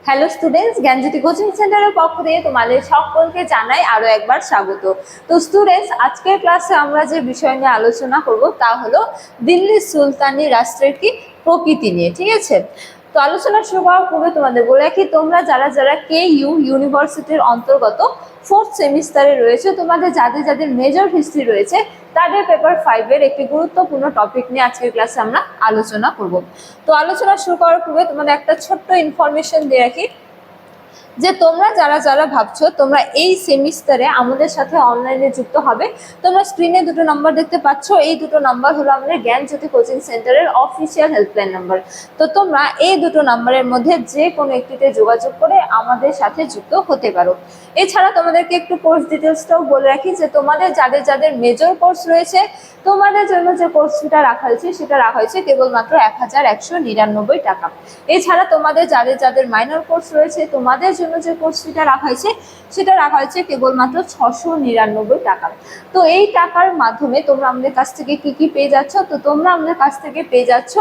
Hello students, জ্ঞানজ্যোতি coaching সেন্টারের পক্ষ থেকে তোমাদের সকলকে জানাই আরো একবার স্বাগত। তো স্টুডেন্টস, আজকের ক্লাসে আমরা যে বিষয় নিয়ে আলোচনা করব তা হলো দিল্লি সুলতানি রাষ্ট্রের কি প্রকৃতি নিয়ে। ঠিক আছে, তো আলোচনা শুরু করার পূর্বে তোমাদের বলে রাখি, তোমরা যারা যারা ইউনিভার্সিটির অন্তর্গত ফোর্থ সেমিস্টারে রয়েছে, তোমাদের যাদের যাদের মেজর হিস্ট্রি রয়েছে তাদের পেপার 5-এর একটি গুরুত্বপূর্ণ টপিক নিয়ে আজকের ক্লাসে আমরা আলোচনা করব। তো আলোচনা শুরু করার পূর্বে তোমাদের একটা ছোট্ট ইনফরমেশন দিয়ে রাখি যে তোমরা যারা যারা ভাবছো তোমরা এই সেমিস্টারে আমাদের সাথে অনলাইনে যুক্ত হবে, তোমরা স্ক্রিনে দুটো নাম্বার দেখতে পাচ্ছ। এই দুটো নাম্বার হলো আমাদের জ্ঞানজ্যোতি কোচিং সেন্টারের অফিসিয়াল হেল্পলাইন নাম্বার। তো তোমরা এই দুটো নাম্বারের মধ্যে যে কোনো একটিতে যোগাযোগ করে আমাদের সাথে যুক্ত হতে পারো। এছাড়া তোমাদেরকে একটু কোর্স ডিটেলসটাও বলে রাখি যে তোমাদের যাদের যাদের মেজর কোর্স রয়েছে তোমাদের জন্য যে কোর্স ফিটা রাখা হয়েছে সেটা রাখা হয়েছে কেবলমাত্র 1199 টাকা। এছাড়া তোমাদের যাদের যাদের মাইনর কোর্স রয়েছে তোমাদের জন্য যে কোর্স ফিটা রাখা হয়েছে সেটা রাখা হয়েছে কেবলমাত্র 699 টাকা। তো এই টাকার মাধ্যমে তোমরা আমাদের কাছ থেকে কি কি পেয়ে যাচ্ছ? তো তোমরা আমাদের কাছ থেকে পেয়ে যাচ্ছ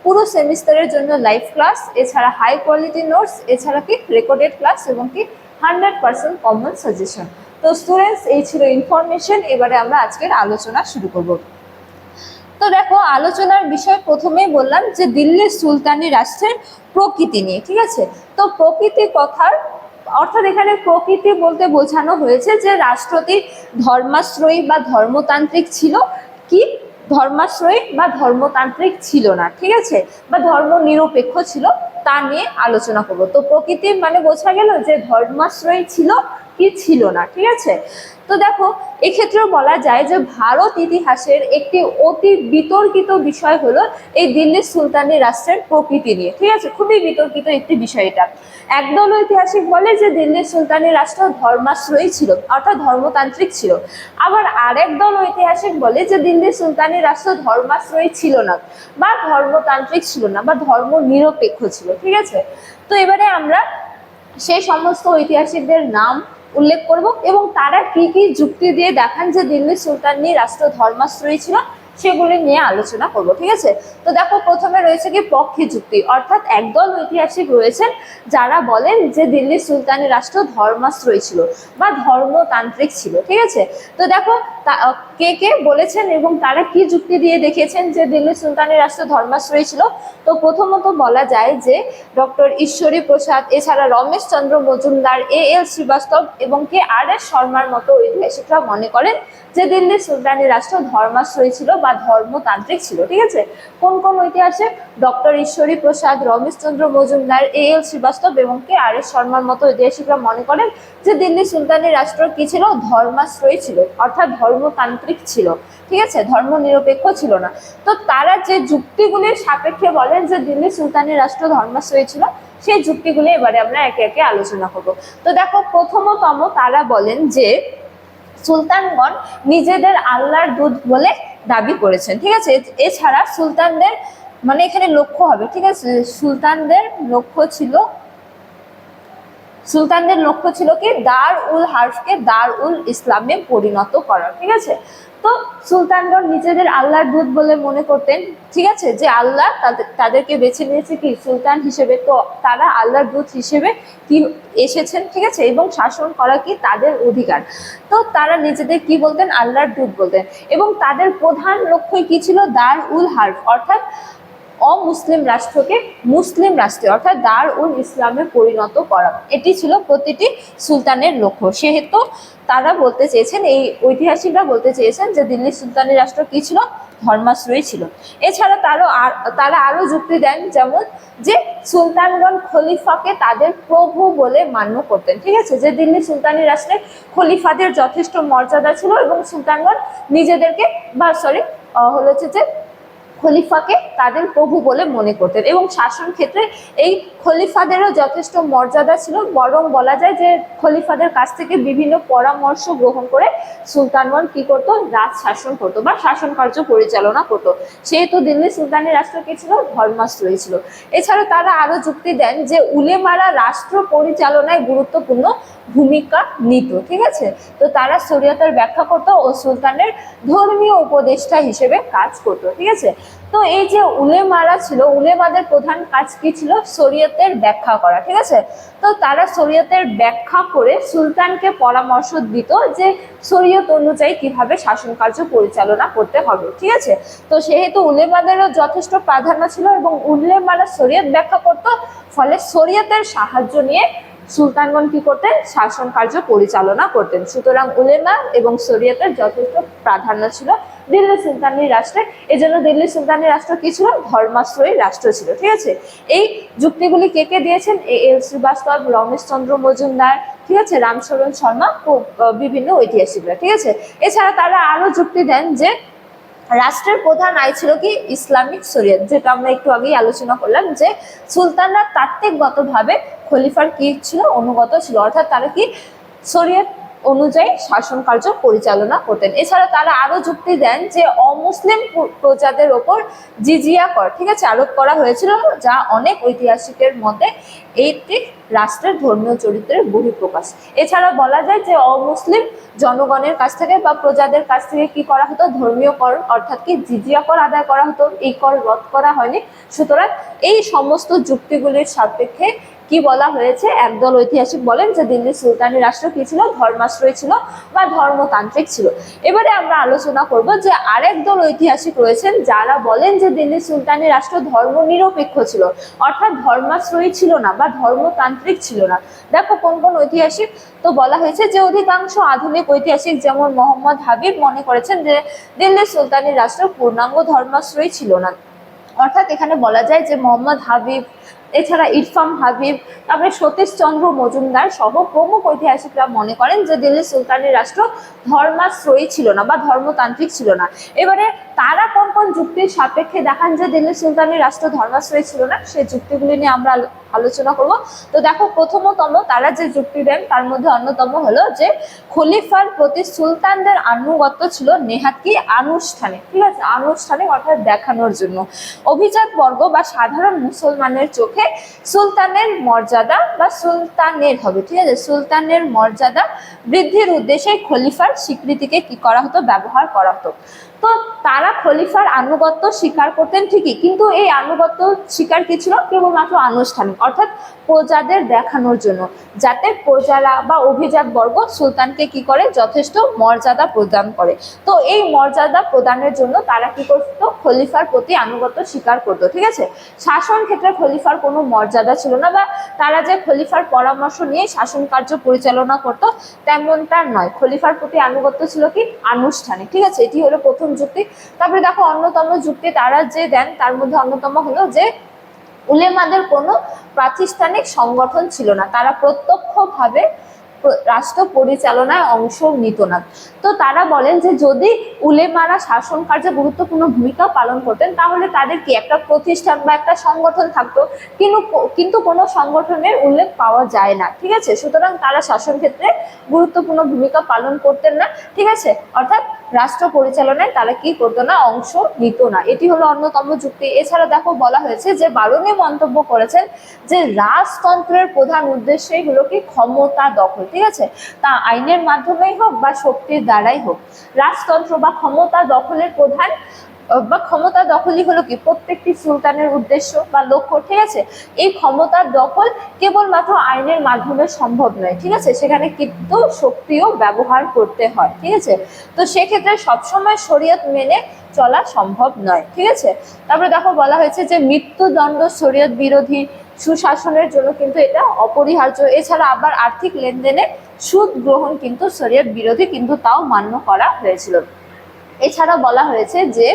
পুরো সেমিস্টারের জন্য লাইভ ক্লাস, এছাড়া হাই কোয়ালিটি নোটস, এছাড়া কি রেকর্ডেড ক্লাস এবং কি 100% কমন সাজেশন। তো স্টুডেন্টস, এই ছিল ইনফরমেশন। এবারে আমরা আজকের আলোচনা শুরু করব। তো দেখো, আলোচনার বিষয় প্রথমেই বললাম যে দিল্লি সুলতানি রাষ্ট্রের প্রকৃতি নিয়ে। ঠিক আছে, তো প্রকৃতি কথার অর্থাৎ এখানে প্রকৃতি বলতে বোঝানো হয়েছে যে রাষ্ট্রটি ধর্মাশ্রয়ী বা ধর্মতান্ত্রিক ছিল, কি ধর্মাশ্রয়ী বা ধর্মতান্ত্রিক ছিল না, ঠিক আছে, বা ধর্ম নিরপেক্ষ ছিল, তা নিয়ে আলোচনা করব। তো প্রকৃতি মানে বোঝা গেল যে ধর্মাশ্রয়ী ছিল কি ছিল না। ঠিক আছে, তো দেখো এক্ষেত্রেও বলা যায় যে ভারত ইতিহাসের একটি অতি বিতর্কিত বিষয় হলো এই দিল্লি সুলতানি রাষ্ট্রের প্রকৃতি নিয়ে। ঠিক আছে, খুবই বিতর্কিত একটি বিষয় এটা। একদল ঐতিহাসিক বলে যে দিল্লি সুলতানি রাষ্ট্র ধর্মাশ্রয়ী ছিল অর্থাৎ ধর্মতান্ত্রিক ছিল, আবার আরেক দল ঐতিহাসিক বলে যে দিল্লি সুলতানি রাষ্ট্র ধর্মাশ্রয়ী ছিল না বা ধর্মতান্ত্রিক ছিল না বা ধর্ম নিরপেক্ষ ছিল। ঠিক আছে, তো এবারে আমরা সেই সমস্ত ঐতিহাসিকদের নাম উল্লেখ করব এবং তারা কি কি যুক্তি দিয়ে দেখান যে দিল্লি সুলতানি রাষ্ট্র ধর্মাশ্রয়ী ছিল সেগুলি নিয়ে আলোচনা করব। ঠিক আছে, তো দেখো প্রথমে রয়েছে কি পক্ষে যুক্তি, অর্থাৎ একদল ঐতিহাসিক রয়েছেন যারা বলেন যে দিল্লি সুলতানি রাষ্ট্র ধর্মাশ্রয়ী ছিল বা ধর্মতান্ত্রিক ছিল। ঠিক আছে, তো দেখো কে কে বলেছেন এবং তারা কি যুক্তি দিয়ে দেখিয়েছেন যে দিল্লি সুলতানি রাষ্ট্র ধর্মাশ্রয়ী ছিল। তো প্রথমত বলা যায় যে ডক্টর ঈশ্বরী প্রসাদ, এছাড়া রমেশ চন্দ্র মজুমদার, এল শ্রীবাস্তব এবং আর এস শর্মার মতো ঐতিহাসিকরা মনে করেন যে দিল্লি সুলতানি রাষ্ট্র ধর্মাশ্রয়ী ছিল বা ধর্মতান্ত্রিক ছিল। ঠিক আছে, কোন কোন ঐতিহাসিক? ডক্টর ঈশ্বরী প্রসাদ, রমেশ চন্দ্র মজুমদার, এল শ্রীবাস্তব এবং আর এস শর্মার মতো ঐতিহাসিকরা মনে করেন যে দিল্লি সুলতানি রাষ্ট্র কি ছিল? ধর্মাশ্রয়ী ছিল অর্থাৎ ধর্মতান্ত্রিক ছিল। ঠিক আছে, ধর্ম নিরপেক্ষ ছিল না। তো তারা যে যুক্তিগুলির সাপেক্ষে বলেন যে দিল্লি সুলতানি রাষ্ট্র ধর্মাশ্রয়ী ছিল সেই যুক্তিগুলি এবারে আমরা একে একে আলোচনা করব। তো দেখো প্রথমতম তারা বলেন যে সুলতানগণ নিজেদের আল্লাহর দূত বলে দাবি করেছেন। ঠিক আছে, এছাড়া সুলতানদের মানে এখানে লক্ষ্য হবে, ঠিক আছে, সুলতানদের লক্ষ্য ছিল কি দার উল হার্ফকে দার উল ইসলামে পরিণত করা। ঠিক আছে, তো সুলতানগণ নিজেদের আল্লাহর দূত বলে মনে করতেন। ঠিক আছে, যে আল্লাহ তাদেরকে বেছে নিয়েছে কি সুলতান হিসেবে, তো তারা আল্লাহর দূত হিসেবে কি এসেছেন। ঠিক আছে, এবং শাসন করা কি তাদের অধিকার। তো তারা নিজেদের কি বলতেন? আল্লাহর দূত বলতেন। এবং তাদের প্রধান লক্ষ্যই কি ছিল? দার উল হার্ফ অর্থাৎ অমুসলিম রাষ্ট্রকে মুসলিম রাষ্ট্রে অর্থাৎ দার উল ইসলামে পরিণত করা, এটি ছিল প্রতিটি সুলতানের লক্ষ্য। সেহেতু তারা বলতে চেয়েছেন, এই ঐতিহাসিকরা বলতে চেয়েছেন যে দিল্লি সুলতানি রাষ্ট্র কি ছিল? ধর্মাশ্রয়ী ছিল। এছাড়া তারা আরো যুক্তি দেন, যেমন যে সুলতানগণ খলিফাকে তাদের প্রভু বলে মান্য করতেন। ঠিক আছে, যে দিল্লি সুলতানি রাষ্ট্রে খলিফাদের যথেষ্ট মর্যাদা ছিল এবং সুলতানগণ নিজেদেরকে যে খলিফাকে তাদের প্রভু বলে মনে করতেন এবং শাসন ক্ষেত্রে এই খলিফাদেরও যথেষ্ট মর্যাদা ছিল। বরং বলা যায় যে খলিফাদের কাছ থেকে বিভিন্ন পরামর্শ গ্রহণ করে সুলতানগণ কি করতো? রাজ শাসন করতো বা শাসন কার্য পরিচালনা করতো। সেহেতু দিল্লি সুলতানি রাষ্ট্র কি ছিল? ধর্মাশ্রয়ী ছিল। এছাড়া তারা আরো যুক্তি দেন যে উলেমারা রাষ্ট্র পরিচালনায় গুরুত্বপূর্ণ ভূমিকা নিত। ঠিক আছে, তো তারা শরিয়তের ব্যাখ্যা করতো ও সুলতানের ধর্মীয় উপদেষ্টা হিসেবে কাজ করতো। ঠিক আছে, তো এই যে উলেমারা ছিল, উলেমাদের প্রধান কাজ কি ছিল? শরীয়তের ব্যাখ্যা করা, ঠিক আছে। তো তারা শরীয়তের ব্যাখ্যা করে সুলতানকে পরামর্শ দিত যে শরীয়ত অনুযায়ী কিভাবে শাসন কার্য পরিচালনা করতে হবে, ঠিক আছে। তো সেহেতু উলেমাদেরও যথেষ্ট প্রাধান্য ছিল এবং উলেমারা শরীয়ত ব্যাখ্যা করত, ফলে শরীয়তের সাহায্য নিয়ে সুলতানগণ কি করতেন? শাসন কার্য পরিচালনা করতেন। সুতরাং উলেমা এবং শরীয়তের যথেষ্ট প্রাধান্য ছিল দিল্লি সুলতানি রাষ্ট্রে। এই জন্য দিল্লি সুলতানি রাষ্ট্র কি ছিল? ধর্মাশ্রয়ী রাষ্ট্র ছিল, ঠিক আছে। এই যুক্তিগুলি কে কে দিয়েছেন? এল শ্রীবাস্তব, রমেশচন্দ্র মজুমদার, ঠিক আছে, রামচরণ শর্মা ও বিভিন্ন ঐতিহাসিকরা, ঠিক আছে। এছাড়া তারা আরো যুক্তি দেন যে রাষ্ট্রের প্রধান আয় ছিল কি? ইসলামিক শরীয়ত, যেটা আমরা একটু আগেই আলোচনা করলাম যে সুলতানরা তাত্ত্বিকগতভাবে খলিফার কি ছিল? অনুগত ছিল, অর্থাৎ তারা কি শরীয়ত অনুযায়ী শাসন কার্য পরিচালনা করতেন। এছাড়া তারা আরো যুক্তি দেন যে অমুসলিম প্রজাদের ওপর জিজিয়া কর, ঠিক আছে, আরোপ করা হয়েছিল, যা অনেক ঐতিহাসিকের মতে এইটি রাষ্ট্রের ধর্মীয় চরিত্রের বহিঃপ্রকাশ। এছাড়া বলা যায় যে অমুসলিম জনগণের কাছ থেকে বা প্রজাদের কাছ থেকে কি করা হতো? ধর্মীয় কর অর্থাৎ কি জিজিয়া কর আদায় করা হতো, এই কর রদ করা হয়নি। সুতরাং এই সমস্ত যুক্তিগুলির সাপেক্ষে কি বলা হয়েছে? একদল ঐতিহাসিক বলেন যে দিল্লি সুলতানি রাষ্ট্র কি ছিল? ধর্মাশ্রয়ী ছিল বা ধর্মতান্ত্রিক ছিল। এবারে আমরা আলোচনা করব যে আরেক দল ঐতিহাসিক রয়েছেন যারা বলেন যে দিল্লি সুলতানি রাষ্ট্র ধর্ম নিরপেক্ষ ছিল, অর্থাৎ ধর্মাশ্রয়ী ছিল না বা ধর্মতান্ত্রিক ছিল না। দেখো কোন কোন ঐতিহাসিক। তো বলা হয়েছে যে অধিকাংশ আধুনিক ঐতিহাসিক যেমন মোহাম্মদ হাবিব মনে করেছেন যে দিল্লি সুলতানি রাষ্ট্র পূর্ণাঙ্গ ধর্মাশ্রয়ী ছিল না। অর্থাৎ এখানে বলা যায় যে মোহাম্মদ হাবিব, এছাড়া ইরফান হাবিব, তারপরে সতীশচন্দ্র মজুমদার সহ প্রমুখ ঐতিহাসিকরা মনে করেন যে দিল্লি সুলতানি রাষ্ট্র ধর্মাশ্রয়ী ছিল না বা ধর্মতান্ত্রিক ছিল না। এবারে তারা কোন কোন যুক্তির সাপেক্ষে দেখান যে দিল্লি সুলতানি রাষ্ট্র ধর্মাশ্রয়ী ছিল না, সেই যুক্তিগুলি নিয়ে আমরা আলোচনা করব। তো দেখো প্রথমতম তারা যে যুক্তি দেন তার মধ্যে অন্যতম হলো যে খলিফার প্রতি সুলতানদের আনুগত্য ছিল নেহাত কি আনুষ্ঠানিক, ঠিক আছে, আনুষ্ঠানিক অর্থাৎ দেখানোর জন্য। অভিজাত বর্গ বা সাধারণ মুসলমানের চোখে সুলতানের মর্যাদা বা সুলতানের হবে, ঠিক আছে, সুলতানের মর্যাদা বৃদ্ধির উদ্দেশ্যে খলিফার স্বীকৃতিকে কি করা হতো? ব্যবহার করা হতো। তো তারা খলিফার আনুগত্য স্বীকার করতেন ঠিকই, কিন্তু এই আনুগত্য স্বীকার কি ছিল? কেবলমাত্র আনুষ্ঠানিক, অর্থাৎ প্রজাদের দেখানোর জন্য, যাতে প্রজারা বা অভিজাত বর্গ সুলতানকে কি করে? যথেষ্ট মর্যাদা প্রদান করে। তো এই মর্যাদা প্রদানের জন্য তারা কি করত? খলিফার প্রতি আনুগত্য স্বীকার করত, ঠিক আছে। শাসন ক্ষেত্রে খলিফার কোনো মর্যাদা ছিল না, বা তারা যে খলিফার পরামর্শ নিয়ে শাসন কার্য পরিচালনা করত তেমনটা নয়। খলিফার প্রতি আনুগত্য ছিল কি? আনুষ্ঠানিক, ঠিক আছে। এটি হলো প্রথম যুক্তি। তারপরে দেখো অন্যতম যুক্তি তারা যে দেন তার মধ্যে অন্যতম হলো যে উলেমাদের কোনো প্রাতিষ্ঠানিক সংগঠন ছিল না, তারা প্রত্যক্ষভাবে রাষ্ট্র পরিচালনায় অংশ নিত না। তো তারা বলেন যে যদি উলেমারা শাসন কার্যে গুরুত্বপূর্ণ ভূমিকা পালন করতেন তাহলে তাদের কি একটা প্রতিষ্ঠান বা একটা সংগঠন থাকতো, কিন্তু কোনো সংগঠনের উল্লেখ পাওয়া যায় না, ঠিক আছে। সুতরাং তারা শাসন ক্ষেত্রে গুরুত্বপূর্ণ ভূমিকা পালন করতেন না, ঠিক আছে, অর্থাৎ রাষ্ট্র পরিচালনায় তারা কি করতো না? অংশ নিত না। এটি হলো অন্যতম যুক্তি। এছাড়া দেখো বলা হয়েছে যে বারুনি মন্তব্য করেছেন যে রাজতন্ত্রের প্রধান উদ্দেশ্যই হলো কি? ক্ষমতা দখল, ঠিক আছে, তা আইনের মাধ্যমেই হোক বা শক্তির দ্বারাই হোক। রাজতন্ত্র বা ক্ষমতা দখলের প্রধান বা ক্ষমতা দখলই হলো কি? প্রত্যেকটি সুলতানের উদ্দেশ্য বা লক্ষ্য, ঠিক আছে। এই ক্ষমতার দখল কেবলমাত্র আইনের মাধ্যমে সম্ভব নয়, ঠিক আছে, সেখানে কিন্তু শক্তিও ব্যবহার করতে হয়, ঠিক আছে। তো সেক্ষেত্রে সবসময় শরীয়ত মেনে চলা সম্ভব নয়, ঠিক আছে। তারপরে দেখো বলা হয়েছে যে মৃত্যুদণ্ড শরীয়ত বিরোধী, সুশাসনের জন্য কিন্তু এটা অপরিহার্য। এছাড়া আবার আর্থিক লেনদেনে সুদ গ্রহণ কিন্তু শরীয়ত বিরোধী, কিন্তু তাও মান্য করা হয়েছিল। এছাড়া বলা হয়েছে যে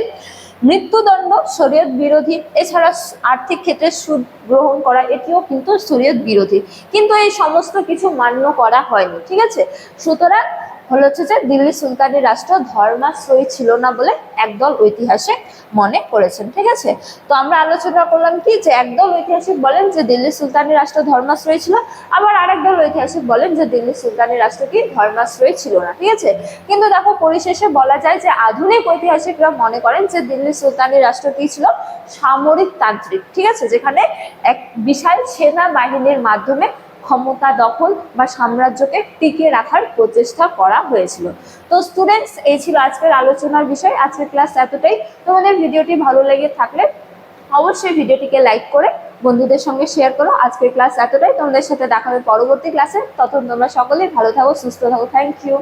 মৃত্যুদণ্ড শরীয়ত বিরোধী, এছাড়া আর্থিক ক্ষেত্রে সুদ গ্রহণ করা এটিও কিন্তু শরীয়ত বিরোধী, কিন্তু এই সমস্ত কিছু মান্য করা হয়নি, ঠিক আছে। সুতরাং হচ্ছে যে দিল্লি সুলতানি রাষ্ট্র ধর্মাশ্রয়ী ছিল না বলে একদল ঐতিহাসিক মনে করেছেন, ঠিক আছে। তো আমরা আলোচনা করলাম কি যে একদল ঐতিহাসিক বলেন যে দিল্লি সুলতানি রাষ্ট্র ধর্মাশ্রয়ী ছিল, আবার আরেক দল ঐতিহাসিক বলেন যে দিল্লি সুলতানি রাষ্ট্র কি? ধর্মাশ্রয়ী ছিল না, ঠিক আছে। কিন্তু দেখো পরিশেষে বলা যায় যে আধুনিক ঐতিহাসিকরা মনে করেন যে দিল্লি সুলতানি রাষ্ট্র কি ছিল? সামরিক তান্ত্রিক, ঠিক আছে, যেখানে এক বিশাল সেনাবাহিনীর মাধ্যমে ক্ষমতা দখল বা সাম্রাজ্যকে টিকিয়ে রাখার প্রচেষ্টা করা হয়েছিল। তো স্টুডেন্টস, এই ছিল আজকের আলোচনার বিষয়। আজকের ক্লাস এতটাই। তোমাদের ভিডিওটি ভালো লেগে থাকলে অবশ্যই ভিডিওটিকে লাইক করে বন্ধুদের সঙ্গে শেয়ার করো। আজকের ক্লাস এতটাই। তোমাদের সাথে দেখা হবে পরবর্তী ক্লাসে। ততক্ষণ তোমরা সকলেই ভালো থাকো, সুস্থ থাকো। Thank you.